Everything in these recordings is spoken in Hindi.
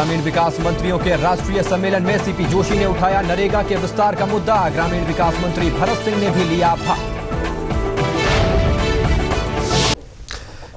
ग्रामीण विकास मंत्रियों के राष्ट्रीय सम्मेलन में सीपी जोशी ने उठाया नरेगा के विस्तार का मुद्दा। ग्रामीण विकास मंत्री भरत सिंह ने भी लिया भाग।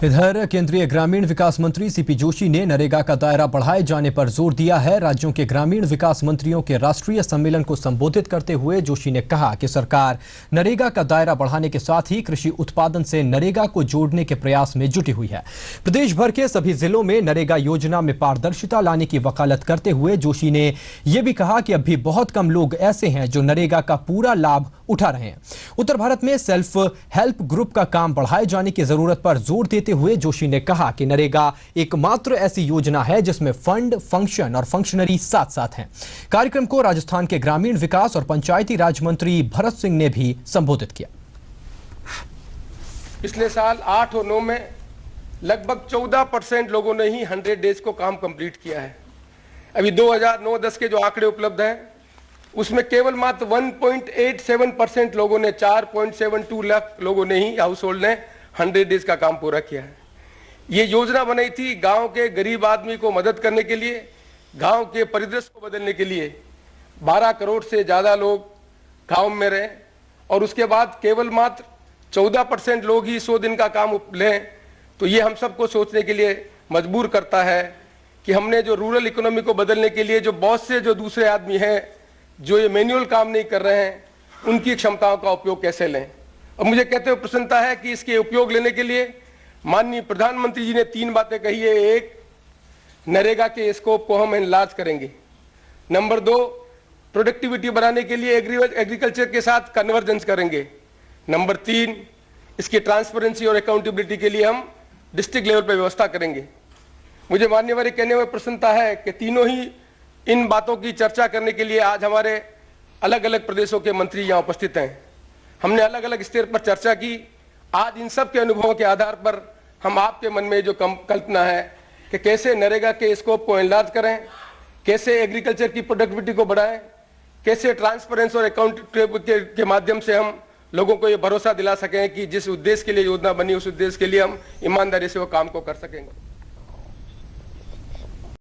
इधर केंद्रीय ग्रामीण विकास मंत्री सीपी जोशी ने नरेगा का दायरा बढ़ाए जाने पर जोर दिया है। राज्यों के ग्रामीण विकास मंत्रियों के राष्ट्रीय सम्मेलन को संबोधित करते हुए जोशी ने कहा कि सरकार नरेगा का दायरा बढ़ाने के साथ ही कृषि उत्पादन से नरेगा को जोड़ने के प्रयास में जुटी हुई है। प्रदेश भर के सभी जिलों में नरेगा योजना में पारदर्शिता लाने की वकालत करते हुए जोशी ने यह भी कहा कि अब भी बहुत कम लोग ऐसे हैं जो नरेगा का पूरा लाभ उठा रहे हैं। उत्तर भारत में सेल्फ हेल्प ग्रुप का काम बढ़ाए जाने की जरूरत पर जोर देते हुए जोशी ने कहा कि नरेगा एकमात्र ऐसी योजना है जिसमें फंड, फंक्शन और फंक्शनरी साथ साथ हैं। कार्यक्रम को राजस्थान के ग्रामीण विकास और पंचायती राज मंत्री भरत सिंह ने भी संबोधित किया। पिछले साल 8 और 9 में लगभग 14% लोगों ने ही 100 डेज को काम कंप्लीट किया है। अभी 2009-10 के जो आंकड़े उपलब्ध हैं उसमें केवल मात्र 1.87% लोगों ने 4.72 लाख लोगों ने ही हाउस होल्ड ने 100 डेज का काम पूरा किया है। ये योजना बनाई थी गांव के गरीब आदमी को मदद करने के लिए, गांव के परिदृश्य को बदलने के लिए। 12 करोड़ से ज्यादा लोग गांव में रहे और उसके बाद केवल मात्र 14% लोग ही 100 दिन का काम लें। तो ये हम सबको सोचने के लिए मजबूर करता है कि हमने जो रूरल इकोनॉमी को बदलने के लिए जो बहुत से जो दूसरे आदमी हैं जो ये मैनुअल काम नहीं कर रहे हैं, उनकी क्षमताओं का उपयोग कैसे लें। और मुझे कहते हुए प्रसन्नता है कि इसके उपयोग लेने के लिए माननीय प्रधानमंत्री जी ने 3 बातें कही है। एक, नरेगा के स्कोप को हम एनलार्ज करेंगे। नंबर 2, प्रोडक्टिविटी बढ़ाने के लिए एग्रीकल्चर के साथ कन्वर्जेंस करेंगे। नंबर 3, इसकी ट्रांसपेरेंसी और अकाउंटेबिलिटी के लिए हम डिस्ट्रिक्ट लेवल पर व्यवस्था करेंगे। मुझे मान्यवर कहने में प्रसन्नता है कि तीनों ही इन बातों की चर्चा करने के लिए आज हमारे अलग अलग प्रदेशों के मंत्री यहाँ उपस्थित हैं। हमने अलग अलग स्तर पर चर्चा की। आज इन सब के अनुभवों के आधार पर हम आपके मन में जो कल्पना है कि कैसे नरेगा के स्कोप को एनलार्ज करें, कैसे एग्रीकल्चर की प्रोडक्टिविटी को बढ़ाएं, कैसे ट्रांसपेरेंसी और अकाउंटेबिलिटी के माध्यम से हम लोगों को ये भरोसा दिला सकें कि जिस उद्देश्य के लिए योजना बनी उस उद्देश्य के लिए हम ईमानदारी से वो काम को कर सकेंगे।